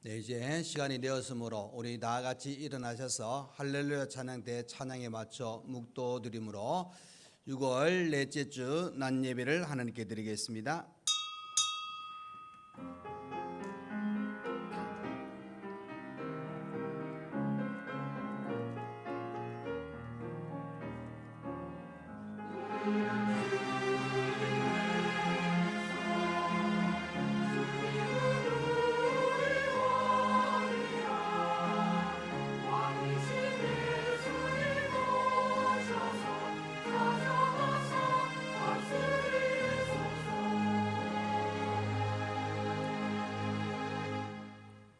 네, 이제 시간이 되었으므로 우리 다 같이 일어나셔서 할렐루야 찬양대 찬양에 맞춰 묵도 드림으로 6월 넷째 주 낮 예배를 하나님께 드리겠습니다.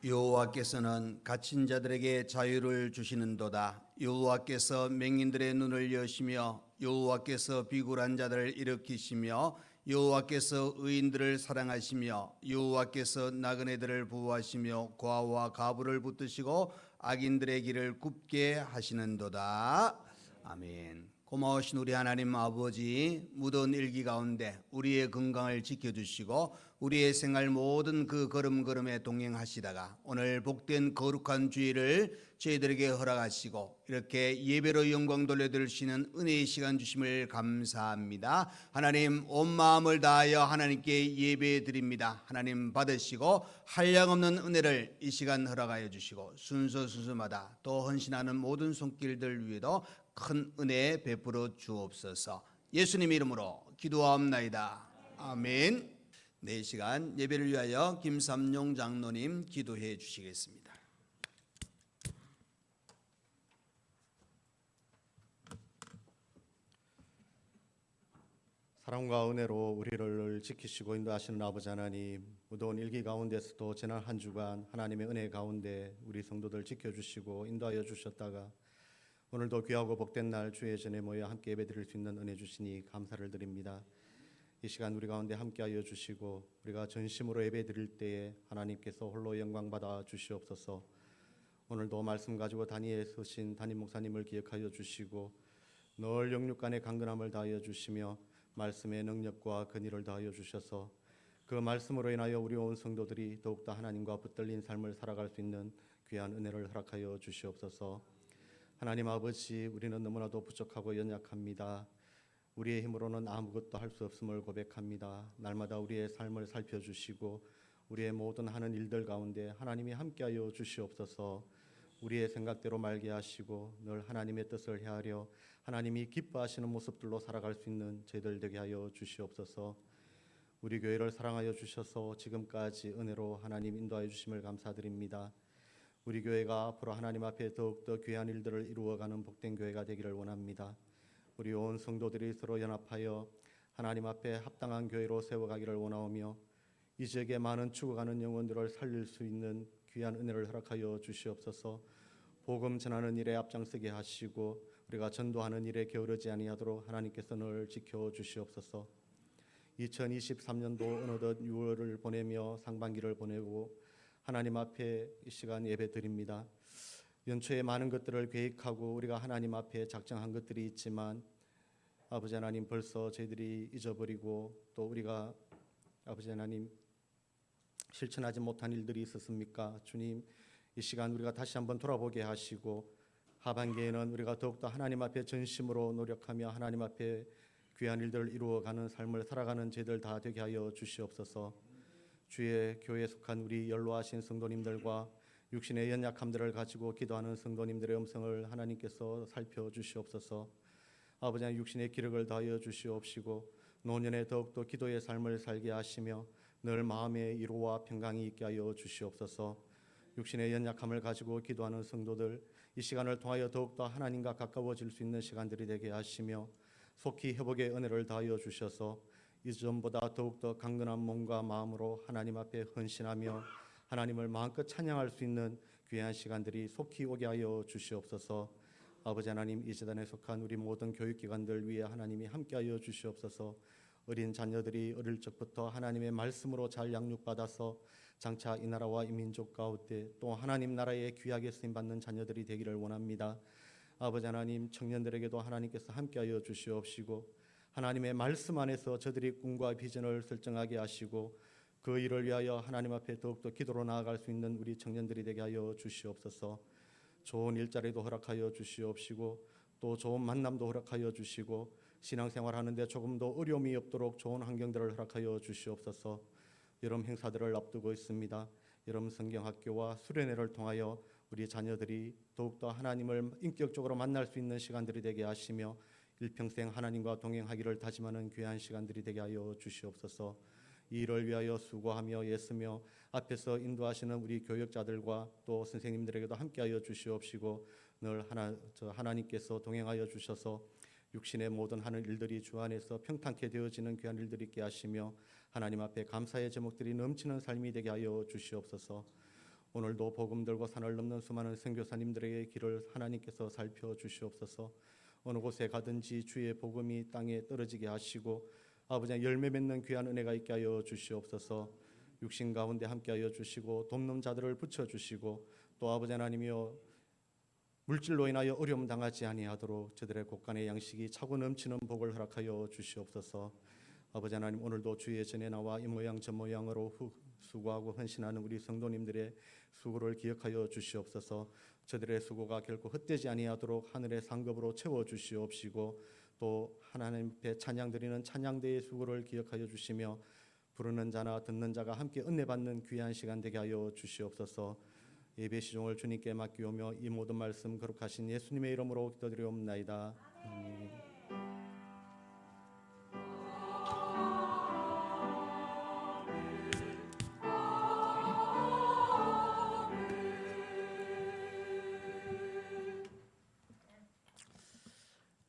여호와께서는 갇힌 자들에게 자유를 주시는도다. 여호와께서 맹인들의 눈을 여시며 여호와께서 비굴한 자들을 일으키시며 여호와께서 의인들을 사랑하시며 여호와께서 나그네들을 보호하시며 과와 가부를 붙드시고 악인들의 길을 굽게 하시는도다. 아멘. 고마우신 우리 하나님 아버지, 무더운 일기 가운데 우리의 건강을 지켜주시고 우리의 생활 모든 그 걸음걸음에 동행하시다가 오늘 복된 거룩한 주일을 저희들에게 허락하시고 이렇게 예배로 영광 돌려드리시는 은혜의 시간 주심을 감사합니다. 하나님, 온 마음을 다하여 하나님께 예배 드립니다. 하나님 받으시고 한량없는 은혜를 이 시간 허락하여 주시고 순서마다 또 헌신하는 모든 손길들 위에도 큰 은혜 베풀어 주옵소서. 예수님 이름으로 기도하옵나이다. 아멘. 네, 시간 예배를 위하여 김삼용 장로님 기도해 주시겠습니다. 사랑과 은혜로 우리를 지키시고 인도하시는 아버지 하나님, 무더운 일기 가운데서도 지난 한 주간 하나님의 은혜 가운데 우리 성도들 지켜주시고 인도하여 주셨다가 오늘도 귀하고 복된 날 주의 전에 모여 함께 예배드릴 수 있는 은혜 주시니 감사를 드립니다. 이 시간 우리 가운데 함께하여 주시고 우리가 전심으로 예배드릴 때에 하나님께서 홀로 영광 받아 주시옵소서. 오늘도 말씀 가지고 단위에 서신 담임 목사님을 기억하여 주시고 늘 영육간의 강건함을 다하여 주시며 말씀의 능력과 근의를 다하여 주셔서 그 말씀으로 인하여 우리 온 성도들이 더욱더 하나님과 붙들린 삶을 살아갈 수 있는 귀한 은혜를 허락하여 주시옵소서. 하나님 아버지, 우리는 너무나도 부족하고 연약합니다. 우리의 힘으로는 아무것도 할 수 없음을 고백합니다. 날마다 우리의 삶을 살펴주시고 우리의 모든 하는 일들 가운데 하나님이 함께하여 주시옵소서. 우리의 생각대로 말게 하시고 늘 하나님의 뜻을 헤아려 하나님이 기뻐하시는 모습들로 살아갈 수 있는 저희들 되게 하여 주시옵소서. 우리 교회를 사랑하여 주셔서 지금까지 은혜로 하나님 인도하여 주심을 감사드립니다. 우리 교회가 앞으로 하나님 앞에 더욱더 귀한 일들을 이루어가는 복된 교회가 되기를 원합니다. 우리 온 성도들이 서로 연합하여 하나님 앞에 합당한 교회로 세워가기를 원하오며 이 지역에 많은 죽어가는 영혼들을 살릴 수 있는 귀한 은혜를 허락하여 주시옵소서. 복음 전하는 일에 앞장서게 하시고 우리가 전도하는 일에 게으르지 아니하도록 하나님께서 늘 지켜주시옵소서. 2023년도 어느덧 6월을 보내며 상반기를 보내고 하나님 앞에 이 시간 예배 드립니다. 연초에 많은 것들을 계획하고 우리가 하나님 앞에 작정한 것들이 있지만 아버지 하나님, 벌써 저희들이 잊어버리고 또 우리가 아버지 하나님 실천하지 못한 일들이 있었습니까? 주님, 이 시간 우리가 다시 한번 돌아보게 하시고 하반기에는 우리가 더욱더 하나님 앞에 전심으로 노력하며 하나님 앞에 귀한 일들을 이루어가는 삶을 살아가는 저희들 다 되게 하여 주시옵소서. 주의 교회에 속한 우리 연로하신 성도님들과 육신의 연약함들을 가지고 기도하는 성도님들의 음성을 하나님께서 살펴주시옵소서. 아버지 하나님, 육신의 기력을 다하여 주시옵시고 노년에 더욱더 기도의 삶을 살게 하시며 늘 마음의 위로와 평강이 있게 하여 주시옵소서. 육신의 연약함을 가지고 기도하는 성도들, 이 시간을 통하여 더욱더 하나님과 가까워질 수 있는 시간들이 되게 하시며 속히 회복의 은혜를 다하여 주셔서 이전보다 더욱더 강건한 몸과 마음으로 하나님 앞에 헌신하며 하나님을 마음껏 찬양할 수 있는 귀한 시간들이 속히 오게 하여 주시옵소서. 아버지 하나님, 이 재단에 속한 우리 모든 교육기관들 위에 하나님이 함께하여 주시옵소서. 어린 자녀들이 어릴 적부터 하나님의 말씀으로 잘 양육받아서 장차 이 나라와 이 민족 가운데 또 하나님 나라에 귀하게 쓰임받는 자녀들이 되기를 원합니다. 아버지 하나님, 청년들에게도 하나님께서 함께하여 주시옵시고 하나님의 말씀 안에서 저들이 꿈과 비전을 설정하게 하시고 그 일을 위하여 하나님 앞에 더욱더 기도로 나아갈 수 있는 우리 청년들이 되게 하여 주시옵소서. 좋은 일자리도 허락하여 주시옵시고 또 좋은 만남도 허락하여 주시고 신앙생활 하는데 조금도 어려움이 없도록 좋은 환경들을 허락하여 주시옵소서. 여름 행사들을 앞두고 있습니다. 여름 성경학교와 수련회를 통하여 우리 자녀들이 더욱더 하나님을 인격적으로 만날 수 있는 시간들이 되게 하시며 일평생 하나님과 동행하기를 다짐하는 귀한 시간들이 되게 하여 주시옵소서. 이 일을 위하여 수고하며 애쓰며 앞에서 인도하시는 우리 교역자들과 또 선생님들에게도 함께하여 주시옵시고 늘 하나님께서 동행하여 주셔서 육신의 모든 하는 일들이 주 안에서 평탄케 되어지는 귀한 일들이 있게 하시며 하나님 앞에 감사의 제목들이 넘치는 삶이 되게 하여 주시옵소서. 오늘도 복음 들고 산을 넘는 수많은 선교사님들에게 길을 하나님께서 살펴 주시옵소서. 어느 곳에 가든지 주의 복음이 땅에 떨어지게 하시고 아버지 열매 맺는 귀한 은혜가 있게 하여 주시옵소서. 육신 가운데 함께 하여 주시고 돕는 자들을 붙여 주시고 또 아버지 하나님이여 물질로 인하여 어려움 당하지 아니하도록 저들의 곳간의 양식이 차고 넘치는 복을 허락하여 주시옵소서. 아버지 하나님 오늘도 주의 전에 나와 이 모양 저 모양으로 수고하고 헌신하는 우리 성도님들의 수고를 기억하여 주시옵소서. 저들의 수고가 결코 헛되지 아니하도록 하늘의 상급으로 채워 주시옵시고 또 하나님 앞에 찬양 드리는 찬양대의 수고를 기억하여 주시며 부르는 자나 듣는 자가 함께 은혜 받는 귀한 시간 되게 하여 주시옵소서. 예배 시종을 주님께 맡기오며 이 모든 말씀 거룩하신 예수님의 이름으로 기도드리옵나이다. 아멘.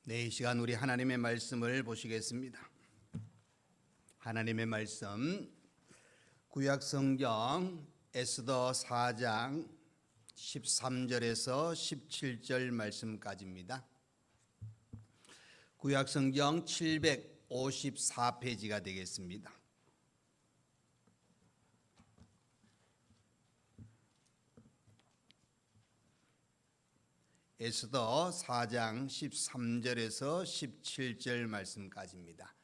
네, 이 시간 우리 하나님의 말씀을 보시겠습니다. 하나님의 말씀 구약 성경 에스더 4장 13절에서 17절 말씀까지입니다. 구약 성경 754페이지가 되겠습니다. 에스더 4장 13절에서 17절 말씀까지입니다.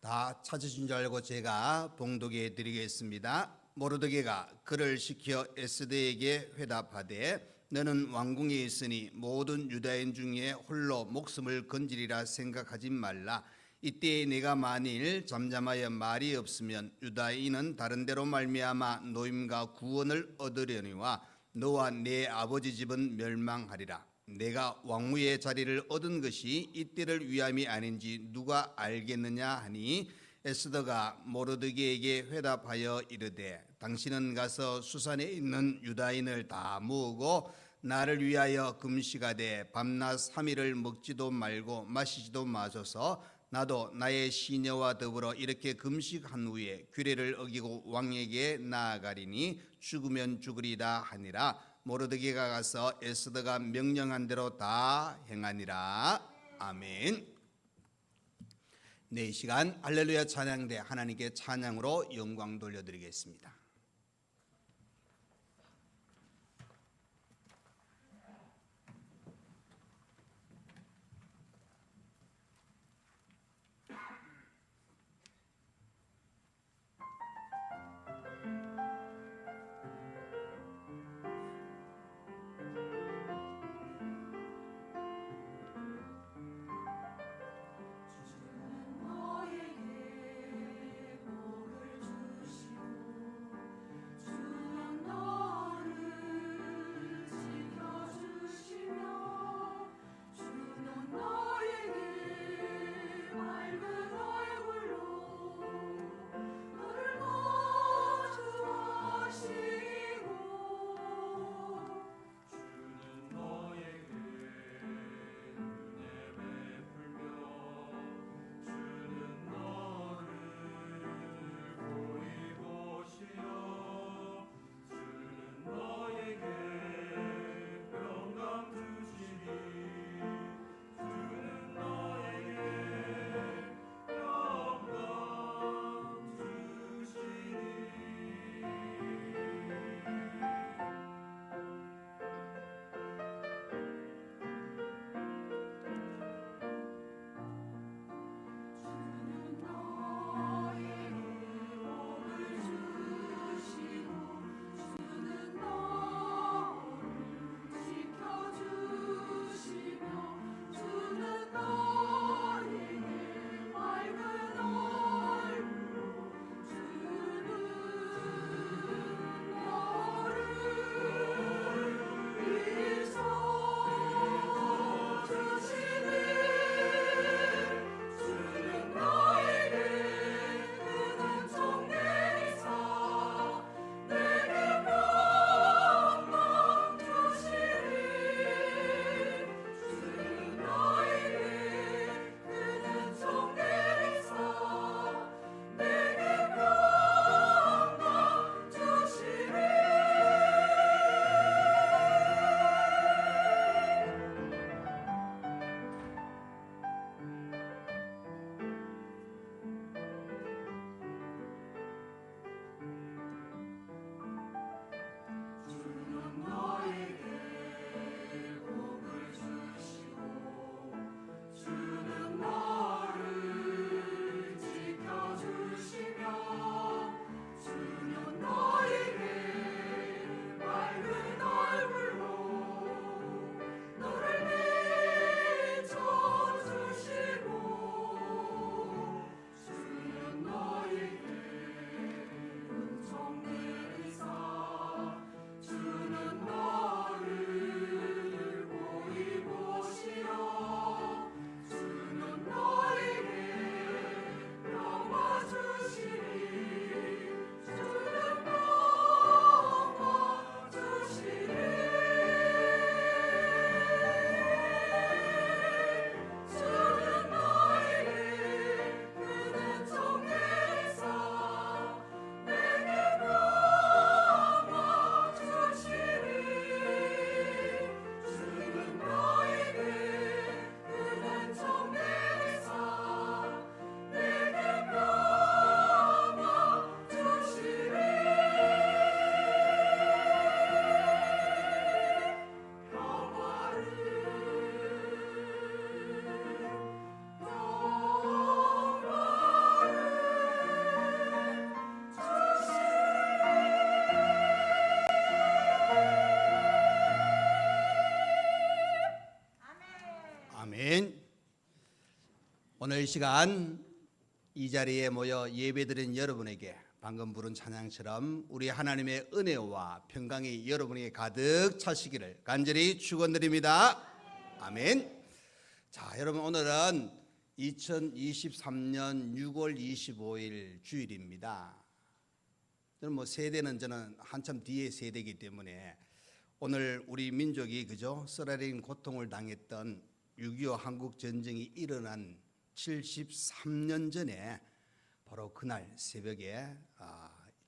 다 찾으신 줄 알고 제가 봉독해 드리겠습니다. 모르드게가 그를 시켜 에스더에게 회답하되 너는 왕궁에 있으니 모든 유다인 중에 홀로 목숨을 건지리라 생각하지 말라. 이때 내가 만일 잠잠하여 말이 없으면 유다인은 다른 데로 말미암아 노임과 구원을 얻으려니와 너와 내 아버지 집은 멸망하리라. 내가 왕무의 자리를 얻은 것이 이때를 위함이 아닌지 누가 알겠느냐 하니 에스더가 모르드게에게 회답하여 이르되 당신은 가서 수산에 있는 유다인을 다 모으고 나를 위하여 금식하되 밤낮 3일을 먹지도 말고 마시지도 마소서. 나도 나의 시녀와 더불어 이렇게 금식한 후에 규례를 어기고 왕에게 나아가리니 죽으면 죽으리다 하니라. 모르드게가 가서 에스더가 명령한 대로 다 행하니라. 아멘. 네, 이 시간 할렐루야 찬양대 하나님께 찬양으로 영광 돌려드리겠습니다. 오늘 이 시간 이 자리에 모여 예배드린 여러분에게 방금 부른 찬양처럼 우리 하나님의 은혜와 평강이 여러분에게 가득 차시기를 간절히 축원드립니다. 아멘. 자, 여러분 오늘은 2023년 6월 25일 주일입니다. 저는 세대는 저는 한참 뒤에 세대이기 때문에 오늘 우리 민족이 쓰라린 고통을 당했던 6.25 한국 전쟁이 일어난 73년 전에 바로 그날 새벽에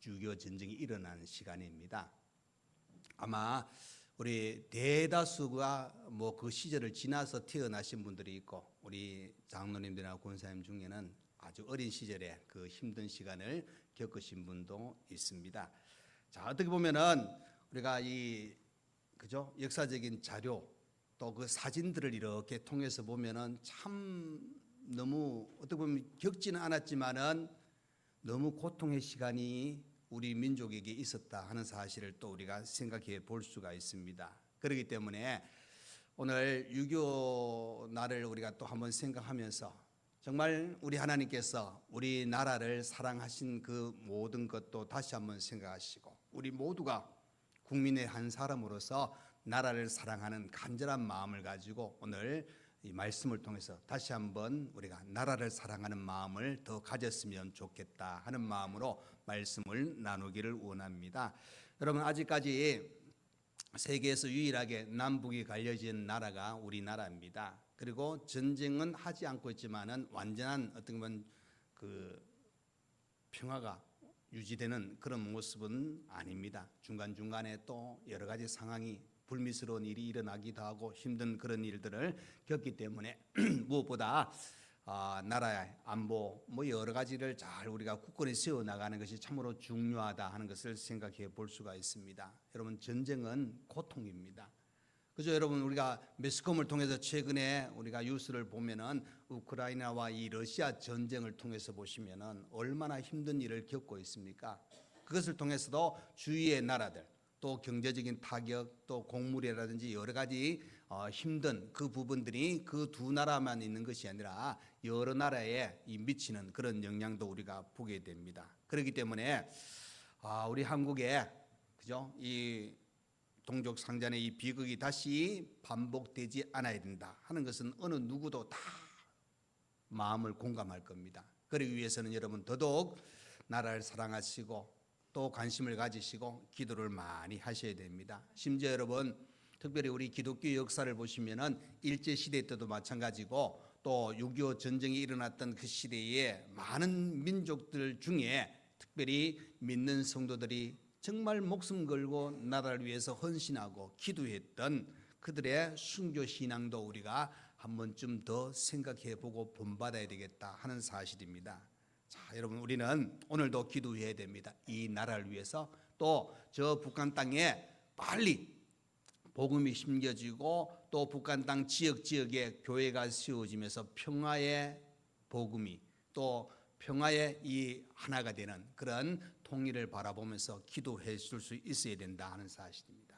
6.25 전쟁이 일어난 시간입니다. 아마 우리 대다수가 그 시절을 지나서 태어나신 분들이 있고 우리 장로님들이나 권사님 중에는 아주 어린 시절에 그 힘든 시간을 겪으신 분도 있습니다. 자, 어떻게 보면은 우리가 역사적인 자료 또 그 사진들을 이렇게 통해서 보면은 참 너무 어떻게 보면 겪지는 않았지만은 너무 고통의 시간이 우리 민족에게 있었다 하는 사실을 또 우리가 생각해 볼 수가 있습니다. 그렇기 때문에 오늘 6.25 날을 우리가 또 한번 생각하면서 정말 우리 하나님께서 우리 나라를 사랑하신 그 모든 것도 다시 한번 생각하시고 우리 모두가 국민의 한 사람으로서 나라를 사랑하는 간절한 마음을 가지고 오늘 이 말씀을 통해서 다시 한번 우리가 나라를 사랑하는 마음을 더 가졌으면 좋겠다 하는 마음으로 말씀을 나누기를 원합니다. 여러분 아직까지 세계에서 유일하게 남북이 갈려진 나라가 우리나라입니다. 그리고 전쟁은 하지 않고 있지만은 완전한 어떤 건 그 평화가 유지되는 그런 모습은 아닙니다. 중간중간에 또 여러 가지 상황이 불미스러운 일이 일어나기도 하고 힘든 그런 일들을 겪기 때문에 무엇보다 나라의 안보 여러 가지를 잘 우리가 굳건히 세워나가는 것이 참으로 중요하다 하는 것을 생각해 볼 수가 있습니다. 여러분 전쟁은 고통입니다. 그죠? 여러분 우리가 매스컴을 통해서 최근에 우리가 뉴스를 보면은 우크라이나와 이 러시아 전쟁을 통해서 보시면은 얼마나 힘든 일을 겪고 있습니까? 그것을 통해서도 주위의 나라들 또 경제적인 타격 또 곡물이라든지 여러 가지 힘든 그 부분들이 그 두 나라만 있는 것이 아니라 여러 나라에 미치는 그런 영향도 우리가 보게 됩니다. 그렇기 때문에 우리 한국에 이 동족 상잔의 이 비극이 다시 반복되지 않아야 된다 하는 것은 어느 누구도 다 마음을 공감할 겁니다. 그러기 위해서는 여러분 더더욱 나라를 사랑하시고 또 관심을 가지시고 기도를 많이 하셔야 됩니다. 심지어 여러분 특별히 우리 기독교 역사를 보시면은 일제 시대 때도 마찬가지고 또 6.25 전쟁이 일어났던 그 시대에 많은 민족들 중에 특별히 믿는 성도들이 정말 목숨 걸고 나라를 위해서 헌신하고 기도했던 그들의 순교 신앙도 우리가 한 번쯤 더 생각해 보고 본받아야 되겠다 하는 사실입니다. 자, 여러분 우리는 오늘도 기도해야 됩니다. 이 나라를 위해서 또 저 북한 땅에 빨리 복음이 심겨지고 또 북한 땅 지역에 교회가 세워지면서 평화의 복음이 또 평화의 이 하나가 되는 그런 통일을 바라보면서 기도해 줄 수 있어야 된다 하는 사실입니다.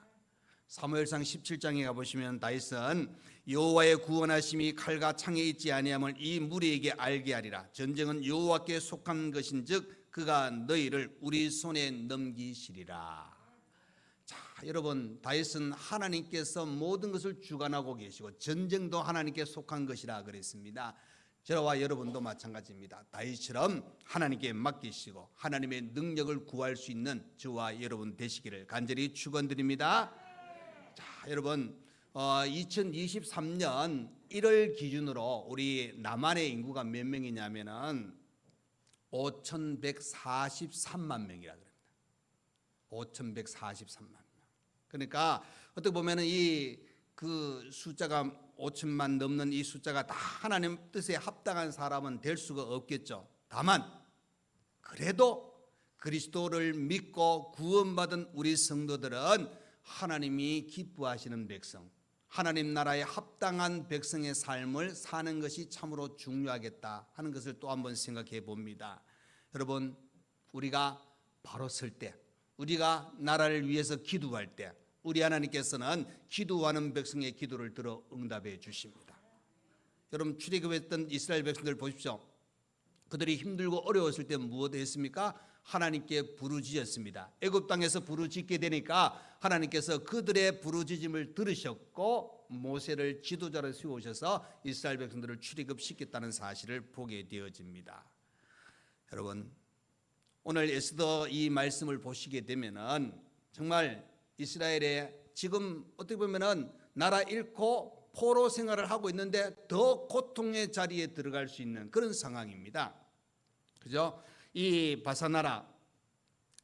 사무엘상 17장에 가보시면 다윗은 여호와의 구원하심이 칼과 창에 있지 아니함을 이 무리에게 알게 하리라. 전쟁은 여호와께 속한 것인즉 그가 너희를 우리 손에 넘기시리라. 자, 여러분 다윗은 하나님께서 모든 것을 주관하고 계시고 전쟁도 하나님께 속한 것이라 그랬습니다. 저와 여러분도 마찬가지입니다. 다윗처럼 하나님께 맡기시고 하나님의 능력을 구할 수 있는 저와 여러분 되시기를 간절히 축원드립니다. 자, 여러분 2023년 1월 기준으로 우리 남한의 인구가 몇 명이냐면은 5,143만 명이라 그럽니다. 5,143만 명. 그러니까 어떻게 보면은 그 숫자가 5천만 넘는 이 숫자가 다 하나님 뜻에 합당한 사람은 될 수가 없겠죠. 다만 그래도 그리스도를 믿고 구원받은 우리 성도들은 하나님이 기뻐하시는 백성, 하나님 나라에 합당한 백성의 삶을 사는 것이 참으로 중요하겠다 하는 것을 또 한번 생각해 봅니다. 여러분 우리가 바로 설 때, 우리가 나라를 위해서 기도할 때 우리 하나님께서는 기도하는 백성의 기도를 들어 응답해 주십니다. 여러분 출애굽했던 이스라엘 백성들 보십시오. 그들이 힘들고 어려웠을 때 무엇을 했습니까? 하나님께 부르짖었습니다. 애굽 땅에서 부르짖게 되니까 하나님께서 그들의 부르짖음을 들으셨고 모세를 지도자로 세우셔서 이스라엘 백성들을 출애굽시켰다는 사실을 보게 되어집니다. 여러분 오늘 에스더 이 말씀을 보시게 되면은 정말 이스라엘의 지금 어떻게 보면은 나라 잃고 포로 생활을 하고 있는데 더 고통의 자리에 들어갈 수 있는 그런 상황입니다. 그죠? 이 바사나라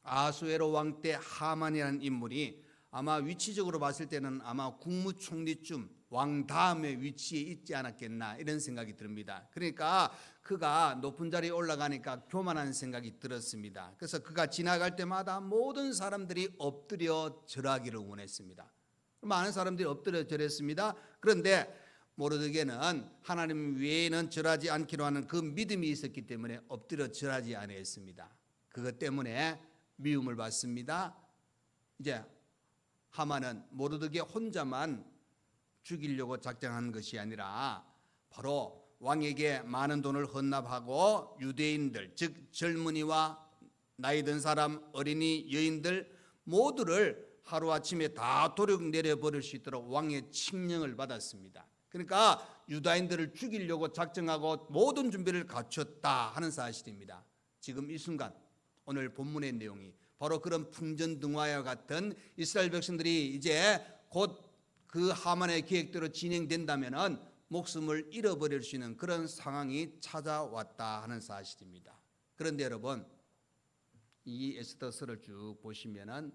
아수에로 왕 때 하만이라는 인물이 아마 위치적으로 봤을 때는 아마 국무총리쯤 왕 다음에 위치에 있지 않았겠나 이런 생각이 듭니다. 그러니까 그가 높은 자리에 올라가니까 교만한 생각이 들었습니다. 그래서 그가 지나갈 때마다 모든 사람들이 엎드려 절하기를 원했습니다. 많은 사람들이 엎드려 절했습니다. 그런데 모르드게는 하나님 외에는 절하지 않기로 하는 그 믿음이 있었기 때문에 엎드려 절하지 아니했습니다. 그것 때문에 미움을 받습니다. 이제 하만은 모르드게 혼자만 죽이려고 작정한 것이 아니라 바로 왕에게 많은 돈을 헌납하고 유대인들 즉 젊은이와 나이 든 사람 어린이 여인들 모두를 하루아침에 다 도륙 내려버릴 수 있도록 왕의 칙령을 받았습니다. 그러니까 유다인들을 죽이려고 작정하고 모든 준비를 갖췄다 하는 사실입니다. 지금 이 순간 오늘 본문의 내용이 바로 그런 풍전등화와 같은 이스라엘 백성들이 이제 곧 그 하만의 계획대로 진행된다면은 목숨을 잃어버릴 수 있는 그런 상황이 찾아왔다 하는 사실입니다. 그런데 여러분 이 에스더서를 쭉 보시면은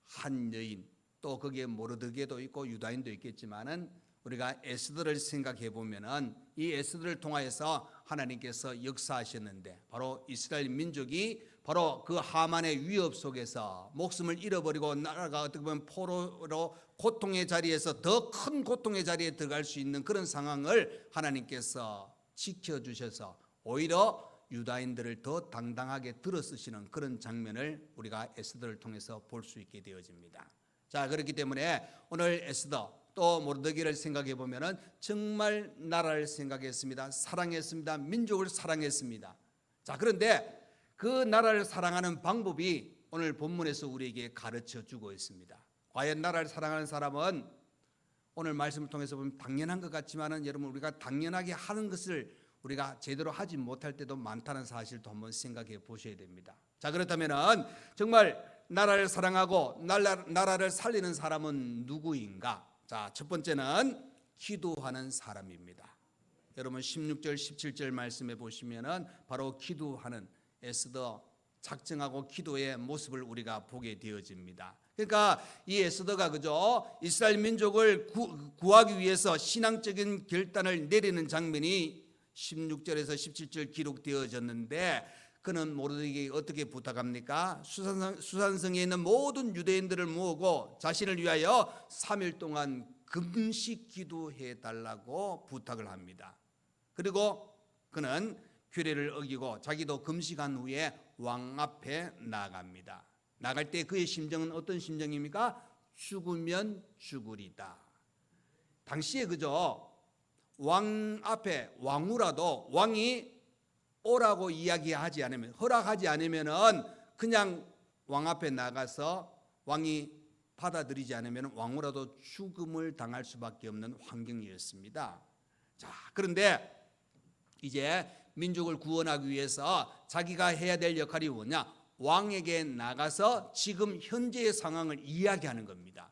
한 여인 또 거기에 모르드게도 있고 유다인도 있겠지만은 우리가 에스더를 생각해 보면은 이 에스더를 통하여서 하나님께서 역사하셨는데 바로 이스라엘 민족이 바로 그 하만의 위협 속에서 목숨을 잃어버리고 나라가 어떻게 보면 포로로 고통의 자리에서 더 큰 고통의 자리에 들어갈 수 있는 그런 상황을 하나님께서 지켜주셔서 오히려 유다인들을 더 당당하게 들어쓰시는 그런 장면을 우리가 에스더를 통해서 볼 수 있게 되어집니다. 자, 그렇기 때문에 오늘 에스더 또 모르드게를 생각해 보면은 정말 나라를 생각했습니다. 사랑했습니다. 민족을 사랑했습니다. 자, 그런데 그 나라를 사랑하는 방법이 오늘 본문에서 우리에게 가르쳐 주고 있습니다. 과연 나라를 사랑하는 사람은 오늘 말씀을 통해서 보면 당연한 것 같지만은 여러분 우리가 당연하게 하는 것을 우리가 제대로 하지 못할 때도 많다는 사실도 한번 생각해 보셔야 됩니다. 자, 그렇다면은 정말 나라를 사랑하고 나라를 살리는 사람은 누구인가? 자, 첫 번째는 기도하는 사람입니다. 여러분 16절 17절 말씀해 보시면은 바로 기도하는 에스더 작정하고 기도의 모습을 우리가 보게 되어집니다. 그러니까 이 에스더가 그저 이스라엘 민족을 구하기 위해서 신앙적인 결단을 내리는 장면이 16절에서 17절 기록되어졌는데 그는 모르드게에게 어떻게 부탁합니까? 수산성에 있는 모든 유대인들을 모으고 자신을 위하여 3일 동안 금식 기도해 달라고 부탁을 합니다. 그리고 그는 규례를 어기고 자기도 금식한 후에 왕 앞에 나갑니다. 나갈 때 그의 심정은 어떤 심정입니까? 죽으면 죽으리다. 당시에 그저 왕 앞에 왕후라도 왕이 오라고 이야기하지 않으면 허락하지 않으면은 그냥 왕 앞에 나가서 왕이 받아들이지 않으면 왕후라도 죽음을 당할 수밖에 없는 환경이었습니다. 자, 그런데 이제 민족을 구원하기 위해서 자기가 해야 될 역할이 뭐냐? 왕에게 나가서 지금 현재의 상황을 이야기하는 겁니다.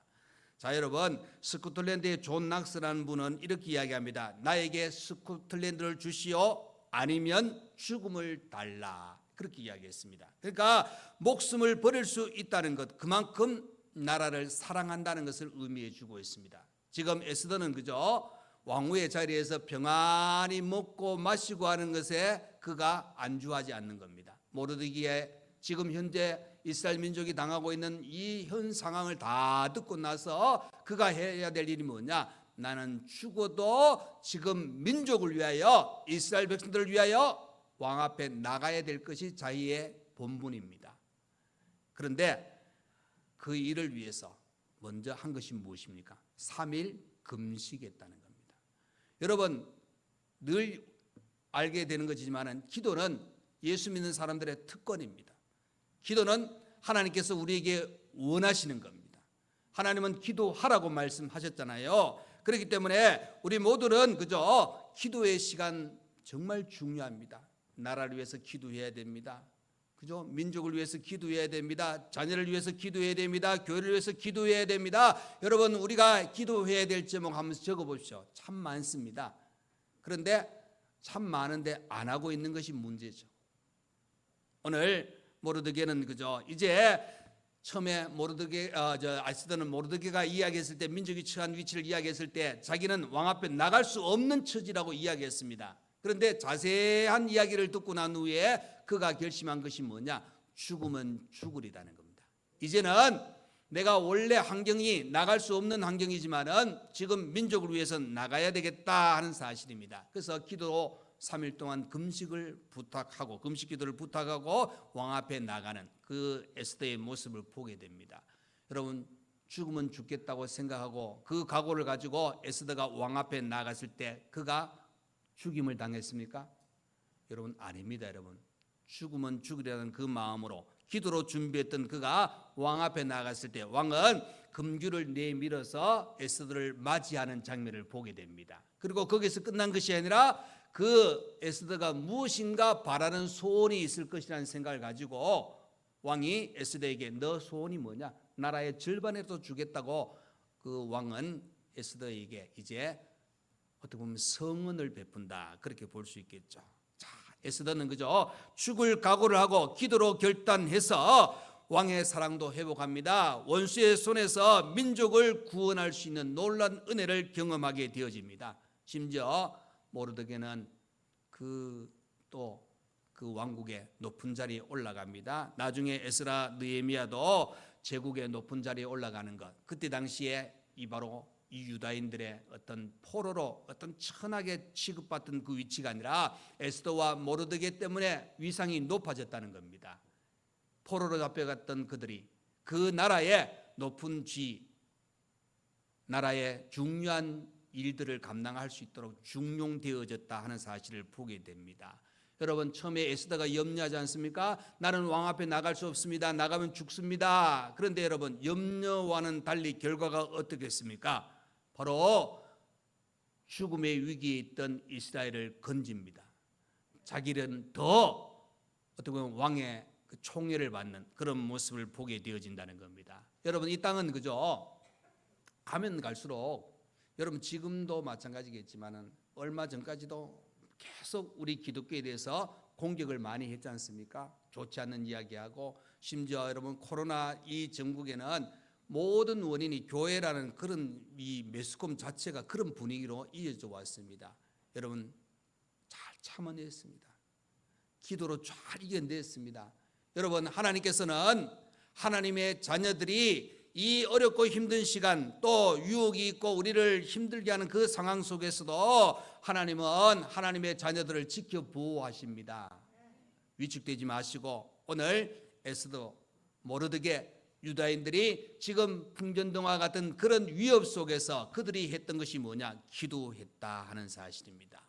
자, 여러분 스코틀랜드의 존 낙스라는 분은 이렇게 이야기합니다. 나에게 스코틀랜드를 주시오 아니면 죽음을 달라. 그렇게 이야기했습니다. 그러니까 목숨을 버릴 수 있다는 것 그만큼 나라를 사랑한다는 것을 의미해 주고 있습니다. 지금 에스더는 그저 왕후의 자리에서 평안히 먹고 마시고 하는 것에 그가 안주하지 않는 겁니다. 모르드게의 지금 현재 이스라엘 민족이 당하고 있는 이 현 상황을 다 듣고 나서 그가 해야 될 일이 뭐냐? 나는 죽어도 지금 민족을 위하여 이스라엘 백성들을 위하여 왕 앞에 나가야 될 것이 자기의 본분입니다. 그런데 그 일을 위해서 먼저 한 것이 무엇입니까? 3일 금식했다는 겁니다. 여러분 늘 알게 되는 것이지만 기도는 예수 믿는 사람들의 특권입니다. 기도는 하나님께서 우리에게 원하시는 겁니다. 하나님은 기도하라고 말씀하셨잖아요. 그렇기 때문에 우리 모두는 그저 기도의 시간 정말 중요합니다. 나라를 위해서 기도해야 됩니다. 그죠? 민족을 위해서 기도해야 됩니다. 자녀를 위해서 기도해야 됩니다. 교회를 위해서 기도해야 됩니다. 여러분, 우리가 기도해야 될 제목 한번 적어보십시오. 참 많습니다. 그런데 참 많은데 안 하고 있는 것이 문제죠. 오늘 모르드게는 그죠? 이제 처음에 에스더는 모르드게가 이야기했을 때, 민족이 처한 위치를 이야기했을 때 자기는 왕 앞에 나갈 수 없는 처지라고 이야기했습니다. 그런데 자세한 이야기를 듣고 난 후에 그가 결심한 것이 뭐냐? 죽으면 죽으리라는 겁니다. 이제는 내가 원래 환경이 나갈 수 없는 환경이지만은 지금 민족을 위해서 나가야 되겠다 하는 사실입니다. 그래서 기도로 3일 동안 금식을 부탁하고, 금식 기도를 부탁하고 왕 앞에 나가는 그 에스더의 모습을 보게 됩니다. 여러분, 죽으면 죽겠다고 생각하고 그 각오를 가지고 에스더가 왕 앞에 나갔을 때 그가 죽임을 당했습니까? 여러분, 아닙니다. 여러분, 죽으면 죽으려는 그 마음으로 기도로 준비했던 그가 왕 앞에 나갔을 때 왕은 금규를 내밀어서 에스더를 맞이하는 장면을 보게 됩니다. 그리고 거기서 끝난 것이 아니라 그 에스더가 무엇인가 바라는 소원이 있을 것이라는 생각을 가지고 왕이 에스더에게 너 소원이 뭐냐? 나라의 절반에도 주겠다고 그 왕은 에스더에게 이제 어떻게 보면 성은을 베푼다, 그렇게 볼 수 있겠죠. 자, 에스더는 그죠? 죽을 각오를 하고 기도로 결단해서 왕의 사랑도 회복합니다. 원수의 손에서 민족을 구원할 수 있는 놀라운 은혜를 경험하게 되어집니다. 심지어 모르드게는 그 왕국의 높은 자리에 올라갑니다. 나중에 에스라 느헤미야도 제국의 높은 자리에 올라가는 것, 그때 당시에 바로 이 유다인들의 어떤 포로로 어떤 천하게 취급받던 그 위치가 아니라 에스더와 모르드게 때문에 위상이 높아졌다는 겁니다. 포로로 잡혀갔던 그들이 그 나라의 높은 지, 나라의 중요한 일들을 감당할 수 있도록 중용되어졌다 하는 사실을 보게 됩니다. 여러분, 처음에 에스더가 염려하지 않습니까? 나는 왕 앞에 나갈 수 없습니다. 나가면 죽습니다. 그런데 여러분, 염려와는 달리 결과가 어떻겠습니까? 바로 죽음의 위기에 있던 이스라엘을 건집니다. 자기는 더 어떻게 보면 왕의 그 총애를 받는 그런 모습을 보게 되어진다는 겁니다. 여러분, 이 땅은 그죠? 가면 갈수록, 여러분 지금도 마찬가지겠지만은 얼마 전까지도 계속 우리 기독교에 대해서 공격을 많이 했지 않습니까? 좋지 않는 이야기하고, 심지어 여러분 코로나 이 전국에는 모든 원인이 교회라는 그런 이 매스컴 자체가 그런 분위기로 이어져 왔습니다. 여러분, 잘 참아냈습니다. 기도로 잘 이겨냈습니다. 여러분, 하나님께서는 하나님의 자녀들이 이 어렵고 힘든 시간, 또 유혹이 있고 우리를 힘들게 하는 그 상황 속에서도 하나님은 하나님의 자녀들을 지켜 보호하십니다. 위축되지 마시고, 오늘 에스더, 모르드게, 유다인들이 지금 풍전등화 같은 그런 위협 속에서 그들이 했던 것이 뭐냐? 기도했다 하는 사실입니다.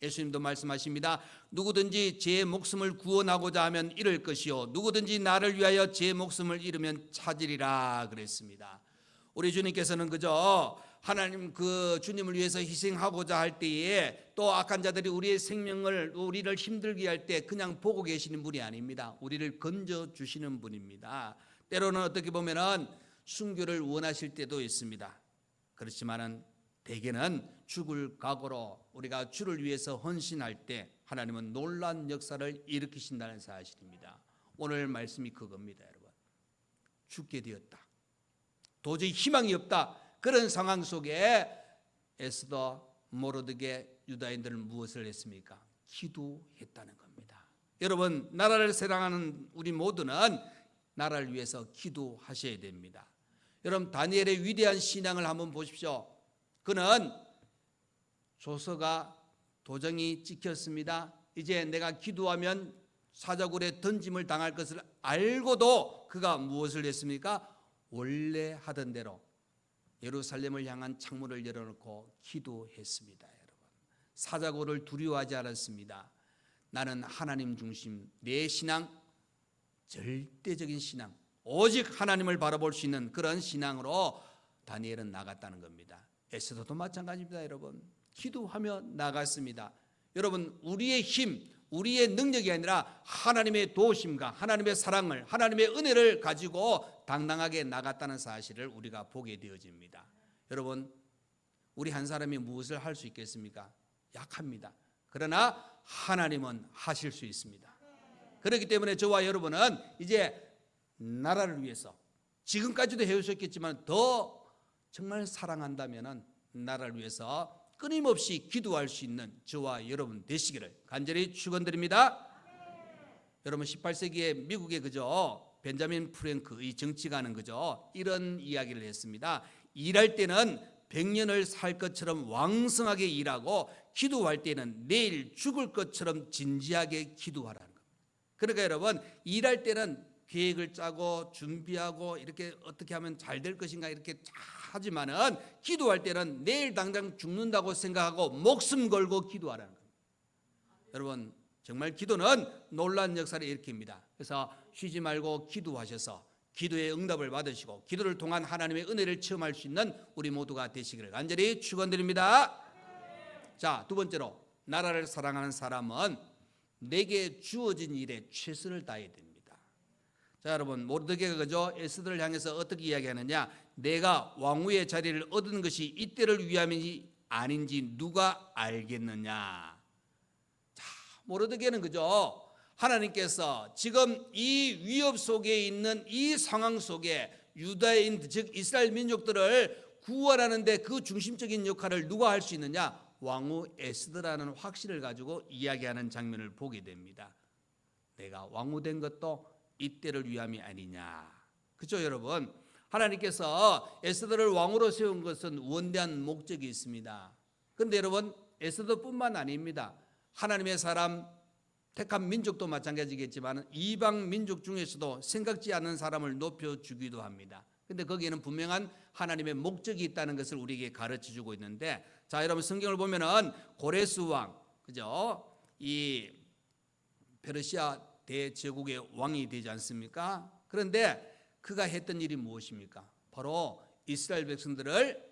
예수님도 말씀하십니다. 누구든지 제 목숨을 구원하고자 하면 잃을 것이요, 누구든지 나를 위하여 제 목숨을 잃으면 찾으리라 그랬습니다. 우리 주님께서는 그저 하나님 그 주님을 위해서 희생하고자 할 때에 또 악한 자들이 우리의 생명을, 우리를 힘들게 할 때 그냥 보고 계시는 분이 아닙니다. 우리를 건져 주시는 분입니다. 때로는 어떻게 보면은 순교를 원하실 때도 있습니다. 그렇지만은 대개는 죽을 각오로 우리가 주를 위해서 헌신할 때 하나님은 놀라운 역사를 일으키신다는 사실입니다. 오늘 말씀이 그겁니다, 여러분. 죽게 되었다, 도저히 희망이 없다, 그런 상황 속에 에스더, 모르드게, 유다인들은 무엇을 했습니까? 기도했다는 겁니다. 여러분, 나라를 사랑하는 우리 모두는 나라를 위해서 기도하셔야 됩니다. 여러분, 다니엘의 위대한 신앙을 한번 보십시오. 그는 조서가 도장이 찍혔습니다. 이제 내가 기도하면 사자굴에 던짐을 당할 것을 알고도 그가 무엇을 했습니까? 원래 하던 대로 예루살렘을 향한 창문을 열어놓고 기도했습니다. 여러분, 사자고를 두려워하지 않았습니다. 나는 하나님 중심, 내 신앙, 절대적인 신앙, 오직 하나님을 바라볼 수 있는 그런 신앙으로 다니엘은 나갔다는 겁니다. 에스더도 마찬가지입니다. 여러분, 기도하며 나갔습니다. 여러분, 우리의 힘, 우리의 능력이 아니라 하나님의 도우심과 하나님의 사랑을, 하나님의 은혜를 가지고 당당하게 나갔다는 사실을 우리가 보게 되어집니다. 여러분, 우리 한 사람이 무엇을 할 수 있겠습니까? 약합니다. 그러나 하나님은 하실 수 있습니다. 그렇기 때문에 저와 여러분은 이제 나라를 위해서, 지금까지도 해오셨겠지만 더 정말 사랑한다면 나라를 위해서 끊임없이 기도할 수 있는 저와 여러분 되시기를 간절히 축원드립니다. 여러분, 18세기에 미국의 벤자민 프랭크 이 정치가는 이런 이야기를 했습니다. 일할 때는 100년을 살 것처럼 왕성하게 일하고 기도할 때는 내일 죽을 것처럼 진지하게 기도하라는 겁니다. 그러니까 여러분, 일할 때는 계획을 짜고 준비하고 이렇게 어떻게 하면 잘 될 것인가 이렇게 하지만은 기도할 때는 내일 당장 죽는다고 생각하고 목숨 걸고 기도하라는 겁니다. 여러분, 정말 기도는 놀라운 역사를 일으킵니다. 그래서 쉬지 말고 기도하셔서 기도의 응답을 받으시고 기도를 통한 하나님의 은혜를 체험할 수 있는 우리 모두가 되시기를 간절히 축원드립니다. 자, 두 번째로, 나라를 사랑하는 사람은 내게 주어진 일에 최선을 다해야 됩니다. 자, 여러분, 모르드게가 에스더를 향해서 어떻게 이야기하느냐? 내가 왕후의 자리를 얻은 것이 이때를 위함인지 아닌지 누가 알겠느냐? 자, 모르드게는 하나님께서 지금 이 위협 속에 있는 이 상황 속에 유다인, 즉 이스라엘 민족들을 구원하는데 그 중심적인 역할을 누가 할 수 있느냐? 왕후 에스더라는 확신을 가지고 이야기하는 장면을 보게 됩니다. 내가 왕후 된 것도 이때를 위함이 아니냐. 그렇죠, 여러분? 하나님께서 에스더를 왕으로 세운 것은 원대한 목적이 있습니다. 그런데 여러분, 에스더뿐만 아닙니다. 하나님의 사람, 택한 민족도 마찬가지겠지만 이방 민족 중에서도 생각지 않은 사람을 높여주기도 합니다. 그런데 거기에는 분명한 하나님의 목적이 있다는 것을 우리에게 가르쳐주고 있는데, 자, 여러분, 성경을 보면은 고레스 왕, 이 페르시아 대제국의 왕이 되지 않습니까? 그런데 그가 했던 일이 무엇입니까? 바로 이스라엘 백성들을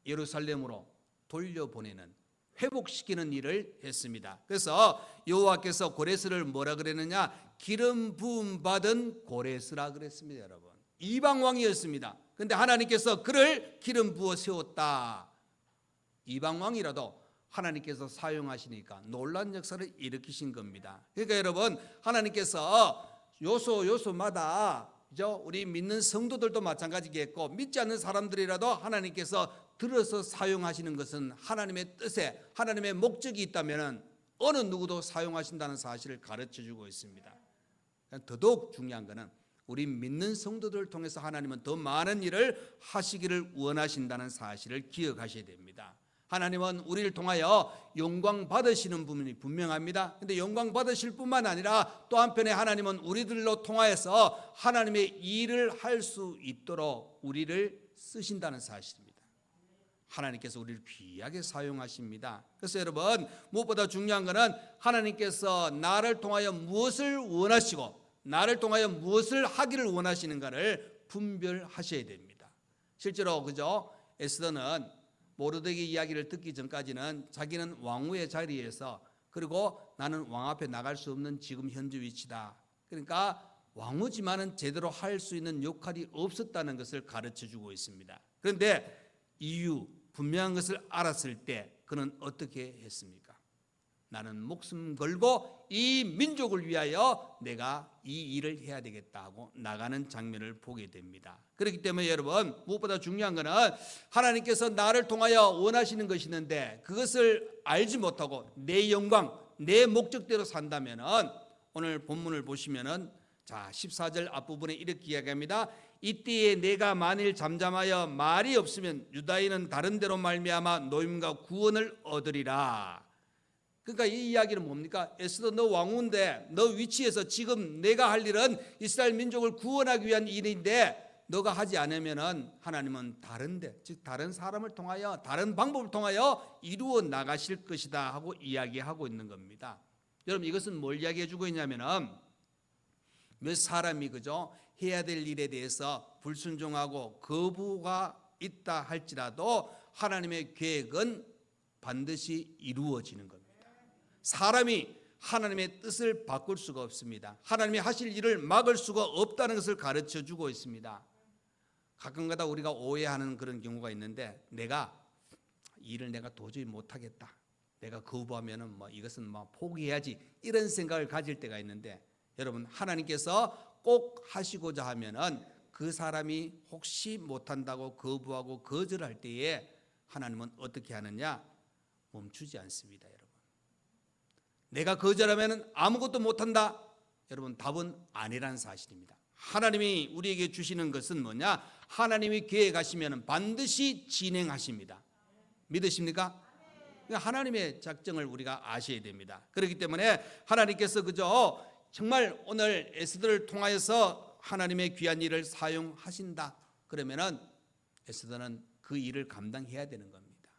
예루살렘으로 돌려보내는, 회복시키는 일을 했습니다. 그래서 여호와께서 고레스를 뭐라 그랬느냐? 기름 부음 받은 고레스라 그랬습니다. 여러분, 이방 왕이었습니다. 그런데 하나님께서 그를 기름 부어 세웠다. 이방 왕이라도 하나님께서 사용하시니까 놀라운 역사를 일으키신 겁니다. 그러니까 여러분, 하나님께서 요소마다 우리 믿는 성도들도 마찬가지겠고 믿지 않는 사람들이라도 하나님께서 들어서 사용하시는 것은 하나님의 뜻에, 하나님의 목적이 있다면 어느 누구도 사용하신다는 사실을 가르쳐주고 있습니다. 더더욱 중요한 것은 우리 믿는 성도들을 통해서 하나님은 더 많은 일을 하시기를 원하신다는 사실을 기억하셔야 됩니다. 하나님은 우리를 통하여 영광 받으시는 부분이 분명합니다. 그런데 영광 받으실 뿐만 아니라 또 한편에 하나님은 우리들로 통하여서 하나님의 일을 할 수 있도록 우리를 쓰신다는 사실입니다. 하나님께서 우리를 귀하게 사용하십니다. 그래서 여러분, 무엇보다 중요한 것은 하나님께서 나를 통하여 무엇을 원하시고 나를 통하여 무엇을 하기를 원하시는가를 분별하셔야 됩니다. 실제로 에스더는 모르드게 이야기를 듣기 전까지는 자기는 왕후의 자리에서, 그리고 나는 왕 앞에 나갈 수 없는 지금 현재 위치다. 그러니까 왕후지만은 제대로 할 수 있는 역할이 없었다는 것을 가르쳐주고 있습니다. 그런데 분명한 것을 알았을 때 그는 어떻게 했습니까? 나는 목숨 걸고 이 민족을 위하여 내가 이 일을 해야 되겠다 하고 나가는 장면을 보게 됩니다. 그렇기 때문에 여러분, 무엇보다 중요한 것은 하나님께서 나를 통하여 원하시는 것이 있는데 그것을 알지 못하고 내 영광, 내 목적대로 산다면, 오늘 본문을 보시면은 14절 앞부분에 이렇게 이야기합니다. 이때에 내가 만일 잠잠하여 말이 없으면 유다인은 다른 데로 말미암아 노임과 구원을 얻으리라. 그러니까 이 이야기는 뭡니까? 에스더, 너 왕후인데 너 위치에서 지금 내가 할 일은 이스라엘 민족을 구원하기 위한 일인데 너가 하지 않으면은 하나님은 다른데, 즉 다른 사람을 통하여 다른 방법을 통하여 이루어 나가실 것이다 하고 이야기하고 있는 겁니다. 여러분 이것은 뭘 이야기해 주고 있냐면은 몇 사람이 그죠 해야 될 일에 대해서 불순종하고 거부가 있다 할지라도 하나님의 계획은 반드시 이루어지는 겁니다. 사람이 하나님의 뜻을 바꿀 수가 없습니다. 하나님이 하실 일을 막을 수가 없다는 것을 가르쳐 주고 있습니다. 가끔가다 우리가 오해하는 그런 경우가 있는데 내가 일을 내가 도저히 못하겠다, 내가 거부하면은 이것은 포기해야지, 이런 생각을 가질 때가 있는데 여러분 하나님께서 꼭 하시고자 하면은 그 사람이 혹시 못한다고 거부하고 거절할 때에 하나님은 어떻게 하느냐? 멈추지 않습니다. 여러분 내가 거절하면 아무것도 못한다, 여러분 답은 아니라는 사실입니다. 하나님이 우리에게 주시는 것은 뭐냐? 하나님이 계획하시면 반드시 진행하십니다. 믿으십니까? 하나님의 작정을 우리가 아셔야 됩니다. 그렇기 때문에 하나님께서 그저 정말 오늘 에스더를 통하여서 하나님의 귀한 일을 사용하신다 그러면은 에스더는 그 일을 감당해야 되는 겁니다.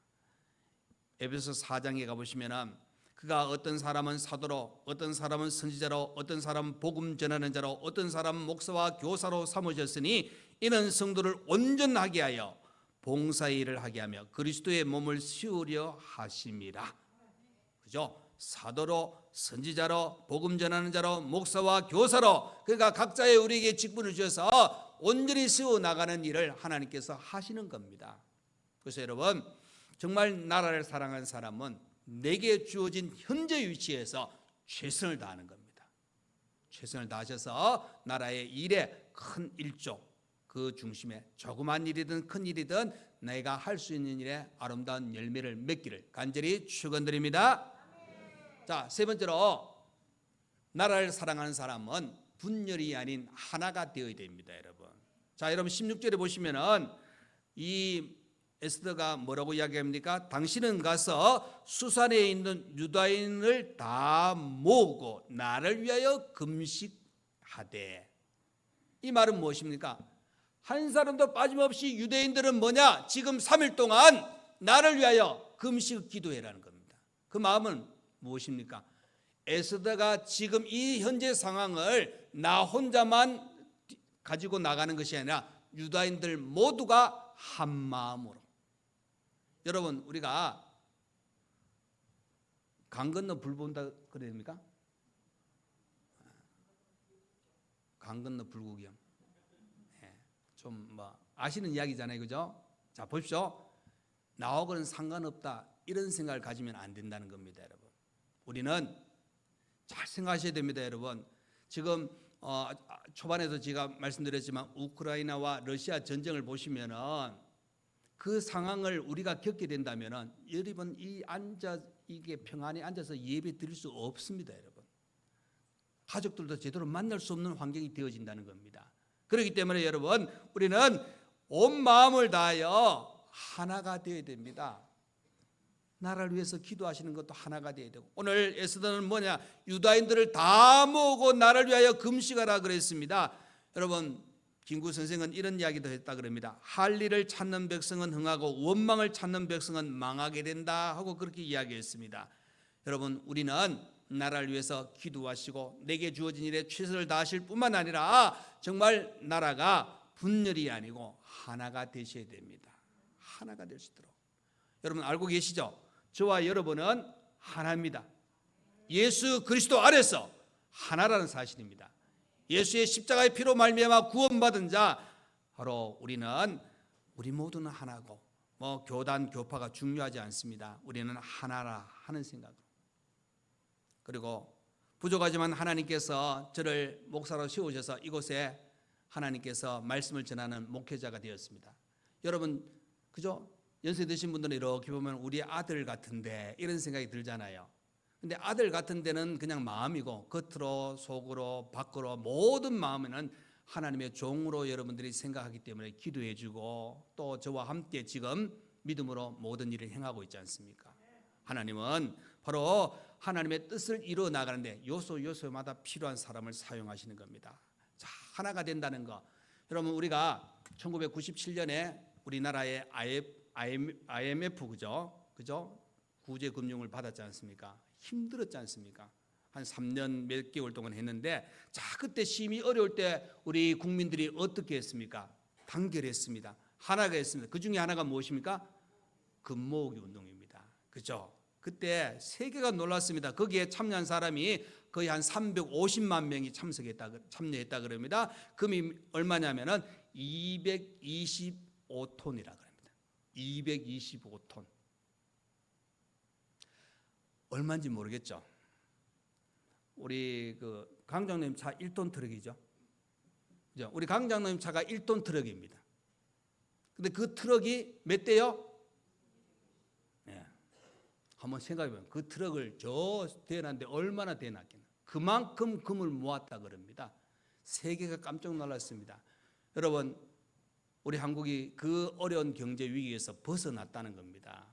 에베소 4장에 가보시면은 그가 어떤 사람은 사도로, 어떤 사람은 선지자로, 어떤 사람은 복음 전하는 자로, 어떤 사람은 목사와 교사로 삼으셨으니 이는 성도를 온전하게 하여 봉사의 일을 하게 하며 그리스도의 몸을 세우려 하심이라. 그죠? 사도로, 선지자로, 복음 전하는 자로, 목사와 교사로, 그러니까 각자의 우리에게 직분을 주셔서 온전히 세워 나가는 일을 하나님께서 하시는 겁니다. 그래서 여러분 정말 나라를 사랑하는 사람은 내게 주어진 현재 위치에서 최선을 다하는 겁니다. 최선을 다하셔서 나라의 일에 큰 일조, 그 중심에 조그만 일이든 큰 일이든 내가 할 수 있는 일에 아름다운 열매를 맺기를 간절히 축원드립니다. 자, 세 번째로 나라를 사랑하는 사람은 분열이 아닌 하나가 되어야 됩니다, 여러분. 자, 여러분 16절에 보시면은 이 에스더가 뭐라고 이야기합니까? 당신은 가서 수산에 있는 유다인을 다 모으고 나를 위하여 금식하되. 이 말은 무엇입니까? 한 사람도 빠짐없이 유대인들은 뭐냐? 지금 3일 동안 나를 위하여 금식 기도해라는 겁니다. 그 마음은 무엇입니까? 에스더가 지금 이 현재 상황을 나 혼자만 가지고 나가는 것이 아니라 유다인들 모두가 한 마음으로. 여러분 우리가 강 건너 불 본다 그래야 됩니까? 강 건너 불구경. 좀 아시는 이야기잖아요, 그죠? 자, 보십시오. 나하고는 상관없다 이런 생각을 가지면 안 된다는 겁니다, 여러분. 우리는 잘 생각하셔야 됩니다, 여러분. 지금 초반에도 제가 말씀드렸지만 우크라이나와 러시아 전쟁을 보시면은 그 상황을 우리가 겪게 된다면은 여러분 이게 평안히 앉아서 예배 드릴 수 없습니다, 여러분. 가족들도 제대로 만날 수 없는 환경이 되어진다는 겁니다. 그렇기 때문에 여러분 우리는 온 마음을 다하여 하나가 되어야 됩니다. 나라를 위해서 기도하시는 것도 하나가 되어야 되고, 오늘 에스더는 뭐냐? 유다인들을 다 모으고 나를 위하여 금식하라 그랬습니다. 여러분 김구 선생은 이런 이야기도 했다 그럽니다. 할 일을 찾는 백성은 흥하고 원망을 찾는 백성은 망하게 된다 하고 그렇게 이야기했습니다. 여러분 우리는 나라를 위해서 기도하시고 내게 주어진 일에 최선을 다하실 뿐만 아니라 정말 나라가 분열이 아니고 하나가 되셔야 됩니다. 하나가 될 수 있도록. 여러분 알고 계시죠? 저와 여러분은 하나입니다. 예수 그리스도 안에서 하나라는 사실입니다. 예수의 십자가의 피로 말미암아 구원받은 자 바로 우리 모두는 하나고 교단 교파가 중요하지 않습니다. 우리는 하나라 하는 생각으로. 그리고 부족하지만 하나님께서 저를 목사로 세우셔서 이곳에 하나님께서 말씀을 전하는 목회자가 되었습니다. 여러분 그죠? 연세 드신 분들은 이렇게 보면 우리 아들 같은데 이런 생각이 들잖아요. 근데 아들 같은 데는 그냥 마음이고 겉으로 속으로 밖으로 모든 마음에는 하나님의 종으로 여러분들이 생각하기 때문에 기도해 주고 또 저와 함께 지금 믿음으로 모든 일을 행하고 있지 않습니까? 하나님은 바로 하나님의 뜻을 이루어 나가는데 요소마다 필요한 사람을 사용하시는 겁니다. 자, 하나가 된다는 거. 여러분 우리가 1997년에 우리나라의 IMF 그죠? 구제 금융을 받았지 않습니까? 힘들었지 않습니까? 한 3년 몇 개월 동안 했는데, 자, 그때 심히 어려울 때 우리 국민들이 어떻게 했습니까? 단결했습니다. 하나가 했습니다. 그 중에 하나가 무엇입니까? 금모으기 운동입니다. 그죠? 그때 세계가 놀랐습니다. 거기에 참여한 사람이 거의 한 350만 명이 참여했다 그럽니다. 금이 얼마냐면은 225톤이라 그럽니다. 225톤. 얼마인지 모르겠죠. 우리 그 강장로님 차 1톤 트럭이죠. 그죠? 우리 강장로님 차가 1톤 트럭입니다. 근데 그 트럭이 몇 대요? 예. 한번 생각해보면 그 트럭을 저 대놨는데 얼마나 대놨겠나. 그만큼 금을 모았다 그럽니다. 세계가 깜짝 놀랐습니다. 여러분, 우리 한국이 그 어려운 경제 위기에서 벗어났다는 겁니다.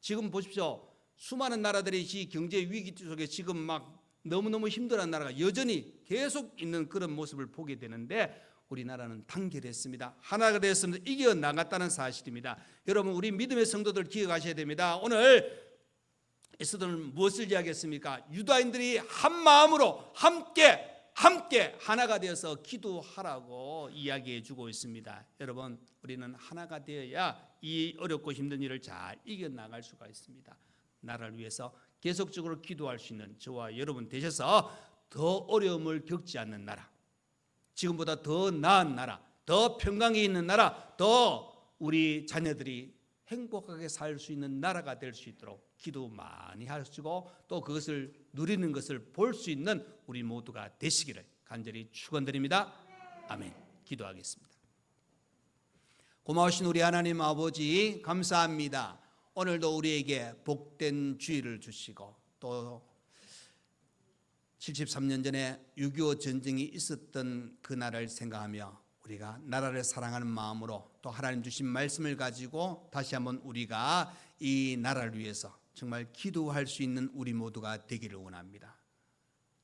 지금 보십시오. 수많은 나라들이 이 경제 위기 속에 지금 막 너무너무 힘들어하는 나라가 여전히 계속 있는 그런 모습을 보게 되는데, 우리나라는 단결했습니다. 하나가 되었습니다. 이겨나갔다는 사실입니다. 여러분, 우리 믿음의 성도들 기억하셔야 됩니다. 오늘 에스더는 무엇을 이야기했습니까? 유다인들이 한 마음으로 함께 하나가 되어서 기도하라고 이야기해 주고 있습니다. 여러분, 우리는 하나가 되어야 이 어렵고 힘든 일을 잘 이겨나갈 수가 있습니다. 나라를 위해서 계속적으로 기도할 수 있는 저와 여러분 되셔서 더 어려움을 겪지 않는 나라, 지금보다 더 나은 나라, 더 평강이 있는 나라, 더 우리 자녀들이 행복하게 살 수 있는 나라가 될 수 있도록 기도 많이 하시고, 또 그것을 누리는 것을 볼 수 있는 우리 모두가 되시기를 간절히 축원드립니다. 아멘. 기도하겠습니다. 고마우신 우리 하나님 아버지, 감사합니다. 오늘도 우리에게 복된 주의를 주시고, 또 73년 전에 6.25 전쟁이 있었던 그날을 생각하며 우리가 나라를 사랑하는 마음으로 또 하나님 주신 말씀을 가지고 다시 한번 우리가 이 나라를 위해서 정말 기도할 수 있는 우리 모두가 되기를 원합니다.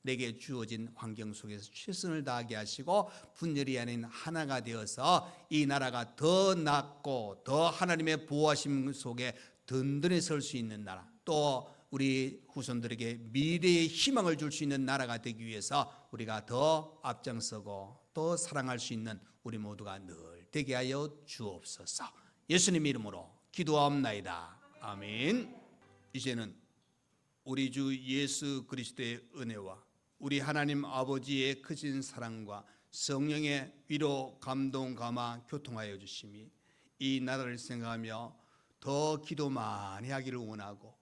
내게 주어진 환경 속에서 최선을 다하게 하시고 분열이 아닌 하나가 되어서 이 나라가 더 낫고 더 하나님의 보호하심 속에 든든히 설 수 있는 나라, 또 우리 후손들에게 미래의 희망을 줄 수 있는 나라가 되기 위해서 우리가 더 앞장서고 또 사랑할 수 있는 우리 모두가 늘 되게 하여 주옵소서. 예수님 이름으로 기도하옵나이다. 아멘. 이제는 우리 주 예수 그리스도의 은혜와 우리 하나님 아버지의 크신 사랑과 성령의 위로, 감동, 감화, 교통하여 주심이 이 나라를 생각하며 더 기도 많이 하기를 원하고,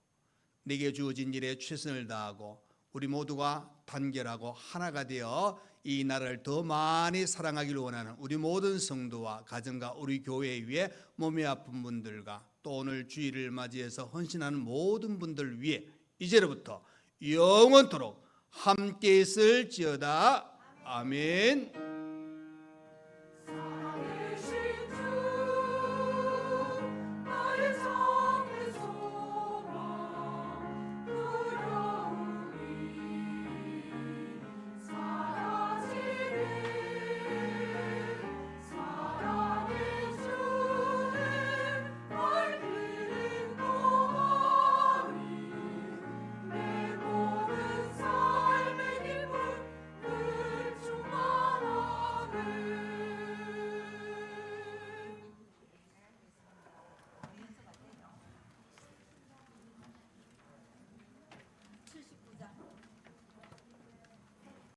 내게 주어진 일에 최선을 다하고 우리 모두가 단결하고 하나가 되어 이 나라를 더 많이 사랑하기를 원하는 우리 모든 성도와 가정과 우리 교회 위에 몸이 아픈 분들과 또 오늘 주일을 맞이해서 헌신하는 모든 분들 위해 이제로부터 영원토록 함께 있을지어다. 아멘.